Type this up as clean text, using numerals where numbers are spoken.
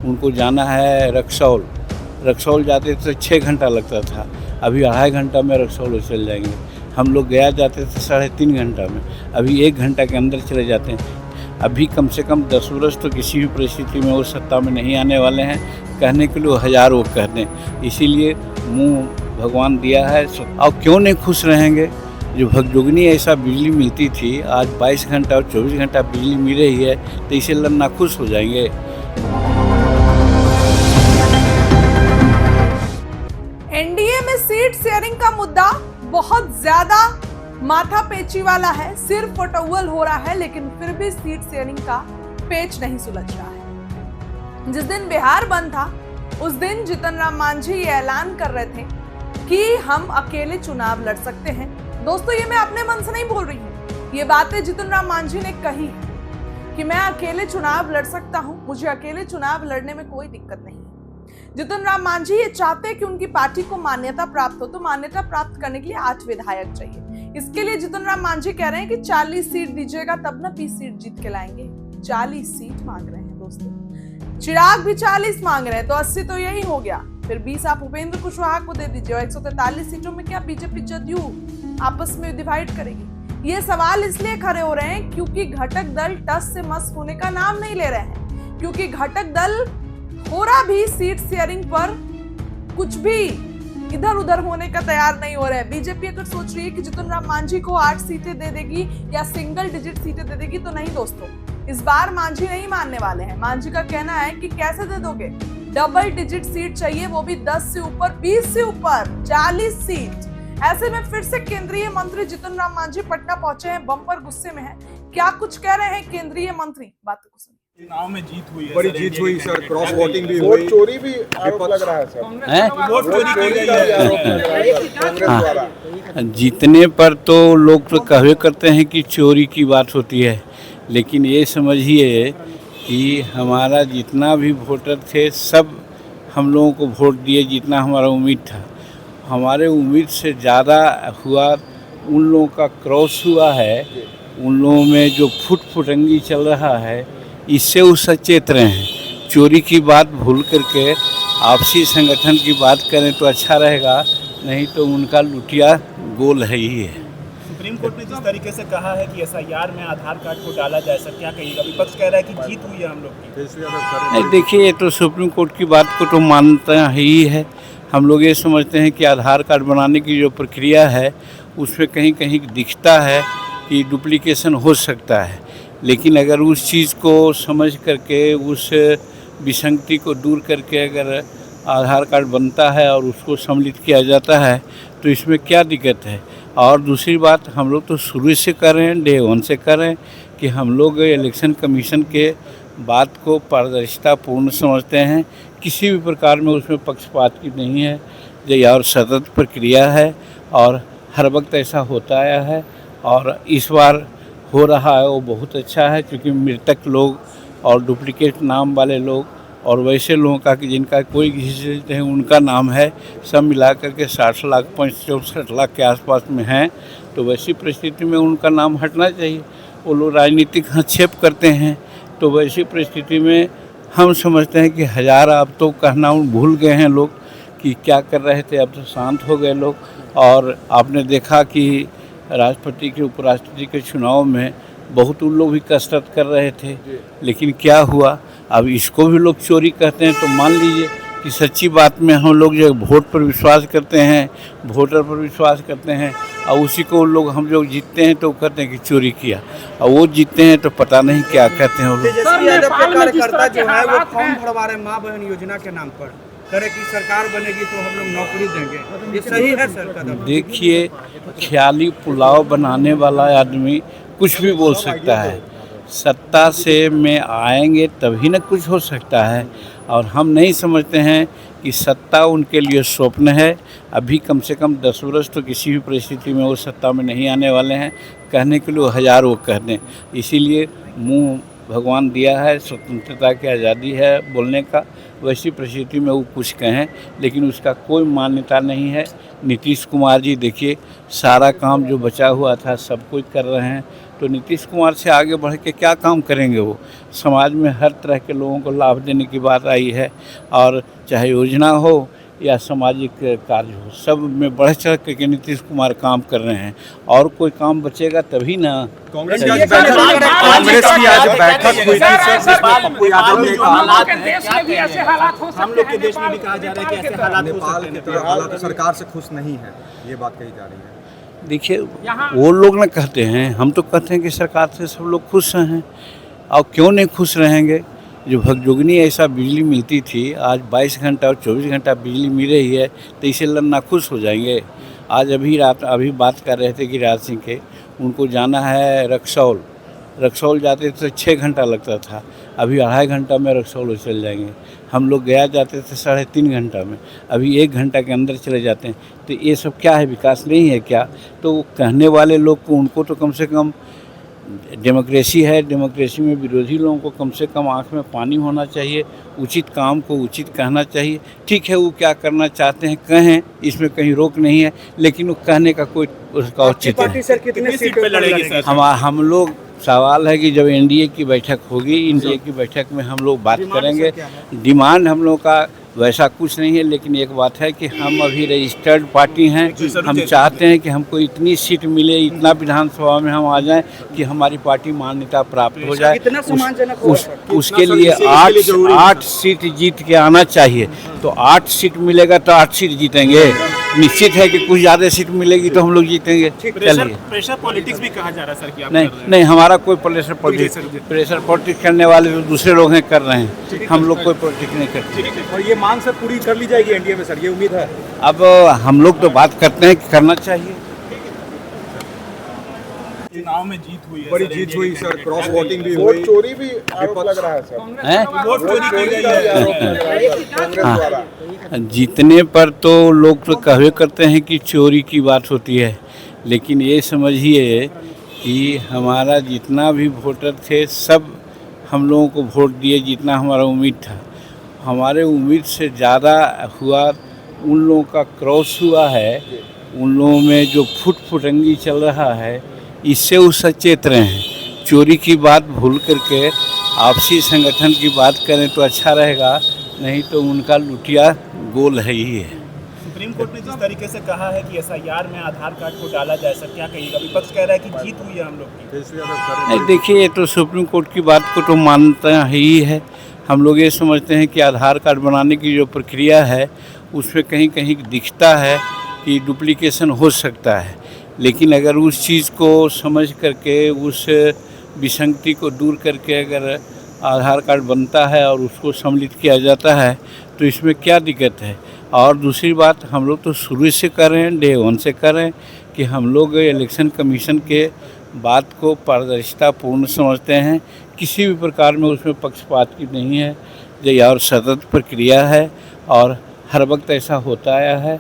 उनको जाना है रक्सौल जाते तो 6 घंटा लगता था, अभी 2.5 घंटा में रक्सौल चल जाएंगे। हम लोग गया जाते थे 3.5 घंटा में, अभी 1 घंटा के अंदर चले जाते हैं। अभी कम से कम 10 वर्ष तो किसी भी परिस्थिति में वो सत्ता में नहीं आने वाले हैं। कहने के लिए हजार वो कह दें, इसीलिए मुँह भगवान दिया है। और क्यों नहीं खुश रहेंगे? जो भगजोगनी ऐसा बिजली मिलती थी, आज 22 घंटा और 24 घंटा बिजली मिल रही है, तो इसे नाखुश हो जाएंगे। एनडीए में सीट शेयरिंग का मुद्दा बहुत ज्यादा माथापेची वाला है, सिर फटौल हो रहा है, लेकिन फिर भी सीट शेयरिंग का पेच नहीं सुलझ रहा है। जिस दिन बिहार बंद था, उस दिन जीतन राम मांझी ये ऐलान कर रहे थे कि हम अकेले चुनाव लड़ सकते हैं। दोस्तों, ये मैं अपने मन से नहीं बोल रही हूँ, ये बातें जीतन राम मांझी ने कही है कि मैं अकेले चुनाव लड़ सकता हूँ, मुझे अकेले चुनाव लड़ने में कोई दिक्कत नहीं है। जीतन राम मांझी ये चाहते हैं कि उनकी पार्टी को मान्यता प्राप्त हो, तो मान्यता प्राप्त करने के लिए 8 विधायक चाहिए। इसके लिए जीतन राम मांझी कह रहे हैं कि 40 सीट दीजिएगा तब ना 20 सीट जीत के लाएंगे। 40 सीट मांग रहे हैं दोस्तों, चिराग भी 40 मांग रहे हैं, तो 80 तो यही हो गया। फिर 20 आप उपेंद्र कुशवाहा को दे दीजिए, और 143 सीटों में क्या बीजेपी जदयू आपस में डिवाइड करेगी? ये सवाल इसलिए खड़े हो रहे हैं क्योंकि घटक दल टस से मस होने का नाम नहीं ले रहे हैं, क्योंकि घटक दल थोड़ा भी सीट शेयरिंग पर कुछ भी इधर उधर होने का तैयार नहीं हो रहा है। बीजेपी अगर सोच रही है कि जीतन राम मांझी को 8 सीटें दे देगी या सिंगल डिजिट सीटें दे देगी, तो नहीं दोस्तों, इस बार मांझी नहीं मानने वाले हैं। मांझी का कहना है कि कैसे दे दोगे, डबल डिजिट सीट चाहिए, वो भी 10 से ऊपर, 20 से ऊपर, 40 सीट। ऐसे में फिर से केंद्रीय मंत्री जीतन राम मांझी पटना पहुंचे हैं, बम्पर गुस्से में हैं। क्या कुछ कह रहे हैं केंद्रीय मंत्री, बातों को सुनिए। चुनाव में जीत हुई है, बड़ी जीत हुई सर, क्रॉस वोटिंग भी हुई, वोट चोरी भी आरोप लग रहा है सर, वोट चोरी की गई है आरोप लग रहा है कांग्रेस द्वारा। जीतने पर तो लोग तो कहवे करते हैं कि चोरी की बात होती है, लेकिन ये समझिए कि हमारा जितना भी वोटर थे सब हम लोगों को वोट दिए, जितना हमारा उम्मीद था। हमारे उम्मीद से ज़्यादा हुआ, उन लोगों का क्रॉस हुआ है, उन लोगों में जो फुटंगी चल रहा है, इससे वो सचेत रहे हैं। चोरी की बात भूल करके आपसी संगठन की बात करें तो अच्छा रहेगा, नहीं तो उनका लुटिया गोल है ही है। सुप्रीम कोर्ट ने जिस तरीके से कहा है कि एसआईआर में आधार कार्ड को डाला जाए, सर क्या कहिएगा? विपक्ष कह रहा है कि जीत हुई है हम लोग की। देखिए, ये तो सुप्रीम कोर्ट की बात को तो मानता ही है। हम लोग ये समझते हैं कि आधार कार्ड बनाने की जो प्रक्रिया है, उसमें कहीं कहीं दिखता है कि डुप्लीकेशन हो सकता है, लेकिन अगर उस चीज़ को समझ करके, उस विसंगति को दूर करके अगर आधार कार्ड बनता है और उसको सम्मिलित किया जाता है, तो इसमें क्या दिक्कत है? और दूसरी बात, हम लोग तो शुरू से कर रहे हैं, डे 1 से कर रहे हैं कि हम लोग इलेक्शन कमीशन के बात को पारदर्शितापूर्ण समझते हैं। किसी भी प्रकार में उसमें पक्षपात की नहीं है, ये और सतत प्रक्रिया है और हर वक्त ऐसा होता आया है, और इस बार हो रहा है वो बहुत अच्छा है, क्योंकि मृतक लोग और डुप्लीकेट नाम वाले लोग और वैसे लोगों का कि जिनका कोई किसी से उनका नाम है, सब मिला करके 60 लाख 64 लाख के आसपास में हैं। तो वैसी परिस्थिति में उनका नाम हटना चाहिए। वो लोग राजनीतिक हस्तक्षेप करते हैं, तो वैसी परिस्थिति में हम समझते हैं कि हजार अब तो कहना भूल गए हैं लोग कि क्या कर रहे थे, अब तो शांत हो गए लोग। और आपने देखा कि राष्ट्रपति के उपराष्ट्रपति के चुनाव में बहुत उन लोग भी कसरत कर रहे थे, लेकिन क्या हुआ? अब इसको भी लोग चोरी कहते हैं, तो मान लीजिए कि सच्ची बात में हम लोग जो वोट पर विश्वास करते हैं, वोटर पर विश्वास करते हैं, और उसी को लोग हम लोग जीतते हैं तो कहते हैं कि चोरी किया, और वो जीतते हैं तो पता नहीं क्या कहते हैं वो लोग। कार्यकर्ता जो है वो फॉर्म भरवा रहे माँ बहन योजना के नाम पर, करे कि सरकार बनेगी तो हम लोग नौकरी देंगे, ये सही है सर कदम? देखिए, ख्याली पुलाव बनाने वाला आदमी कुछ भी बोल सकता है। सत्ता से में आएंगे तभी न कुछ हो सकता है, और हम नहीं समझते हैं कि सत्ता उनके लिए स्वप्न है। अभी कम से कम 10 वर्ष तो किसी भी परिस्थिति में वो सत्ता में नहीं आने वाले हैं। कहने के लिए हजार वो कह दें, इसीलिए मुँह भगवान दिया है, स्वतंत्रता की आज़ादी है बोलने का। वैसी परिस्थिति में वो कुछ कहें, लेकिन उसका कोई मान्यता नहीं है। नीतीश कुमार जी देखिए, सारा काम जो बचा हुआ था सब कुछ कर रहे हैं। तो नीतीश कुमार से आगे बढ़ के क्या काम करेंगे वो? समाज में हर तरह के लोगों को लाभ देने की बात आई है, और चाहे योजना हो या सामाजिक कार्य हो, सब में बढ़ चढ़ के नीतीश कुमार काम कर रहे हैं। और कोई काम बचेगा तभी ना। कांग्रेस की आज बैठक हुई थी सर, पप्पू यादव ने कहा हम लोग के देश में भी कहा जा रहा है कि ऐसे हालात हो सकते हैं। नेपाल हालात सरकार से खुश नहीं है, ये बात कही जा रही है। देखिए, वो लोग ना कहते हैं, हम तो कहते हैं कि सरकार से सब लोग खुश हैं, और क्यों नहीं खुश रहेंगे? जो भगजोगनी ऐसा बिजली मिलती थी, आज 22 घंटा और 24 घंटा बिजली मिल रही है, तो इसे ना खुश हो जाएंगे? आज अभी बात कर रहे थे गिरिराज सिंह के, उनको जाना है रक्सौल जाते तो 6 घंटा लगता था, अभी 2.5 घंटा में रक्सौल चल जाएंगे। हम लोग गया जाते थे 3.5 घंटा में, अभी 1 घंटा के अंदर चले जाते हैं। तो ये सब क्या है? विकास नहीं है क्या? तो कहने वाले लोग को, उनको तो कम से कम डेमोक्रेसी है, डेमोक्रेसी में विरोधी लोगों को कम से कम आँख में पानी होना चाहिए, उचित काम को उचित कहना चाहिए। ठीक है, वो क्या करना चाहते हैं कहें, इसमें कहीं रोक नहीं है, लेकिन वो कहने का कोई उसका औचित्य है। सर कितने सीट पे लड़ेगी सर? हम लोग, सवाल है कि जब एनडीए की बैठक होगी, एनडीए की बैठक में हम लोग बात करेंगे। डिमांड हम लोग का वैसा कुछ नहीं है, लेकिन एक बात है कि हम अभी रजिस्टर्ड पार्टी हैं। हम चाहते हैं कि हमको इतनी सीट मिले, इतना विधानसभा में हम आ जाएं कि हमारी पार्टी मान्यता प्राप्त हो जाए। उसके लिए 8 सीट जीत के आना चाहिए। तो 8 सीट मिलेगा तो 8 सीट जीतेंगे। निश्चित है कि कुछ ज़्यादा सीट मिलेगी तो हम लोग जीतेंगे। चलिए, प्रेशर पॉलिटिक्स भी कहा जा रहा है सर कि आप नहीं, हमारा कोई प्रेशर पॉलिटिक्स करने वाले तो दूसरे लोग हैं, कर रहे हैं। हम लोग कोई पॉलिटिक्स नहीं करते। और ये मांग सर पूरी कर ली जाएगी एनडीए में सर, ये उम्मीद है? अब हम लोग तो बात करते हैं कि करना चाहिए। चुनाव में जीत हुई है, बड़ी जीत हुई सर, क्रॉस वोटिंग भी हुई, चोरी भी आरोप लग रहा है सर। हैं? वोट चोरी की गई है कांग्रेस द्वारा। जीतने पर तो लोग तो कहवे करते हैं कि चोरी की बात होती है, लेकिन ये समझिए कि हमारा जितना भी वोटर थे, सब हम लोगों को वोट दिए जितना हमारा उम्मीद था। हमारे उम्मीद से ज़्यादा हुआ, उन लोगों का क्रॉस हुआ है, उन लोगों में जो फुटंगी चल रहा है, इससे वो सचेत रहे हैं। चोरी की बात भूल करके आपसी संगठन की बात करें तो अच्छा रहेगा, नहीं तो उनका लुटिया गोल है ही है। सुप्रीम कोर्ट ने जिस तरीके से कहा है कि एसआईआर में आधार कार्ड को डाला जाए, सर क्या कहिएगा? विपक्ष कह रहा है कि जीत हुई है हम लोग की। नहीं, देखिए, ये तो सुप्रीम कोर्ट की बात को तो मानता ही है। हम लोग ये समझते हैं कि आधार कार्ड बनाने की जो प्रक्रिया है, उसमें कहीं कहीं दिखता है कि डुप्लीकेशन हो सकता है, लेकिन अगर उस चीज़ को समझ करके, उस विसंगति को दूर करके अगर आधार कार्ड बनता है और उसको सम्मिलित किया जाता है, तो इसमें क्या दिक्कत है? और दूसरी बात, हम लोग तो शुरू से कर रहे हैं, डे 1 से कर रहे हैं कि हम लोग इलेक्शन कमीशन के बात को पारदर्शिता पूर्ण समझते हैं। किसी भी प्रकार में उसमें पक्षपात की नहीं है, ये और सतत प्रक्रिया है और हर वक्त ऐसा होता आया है।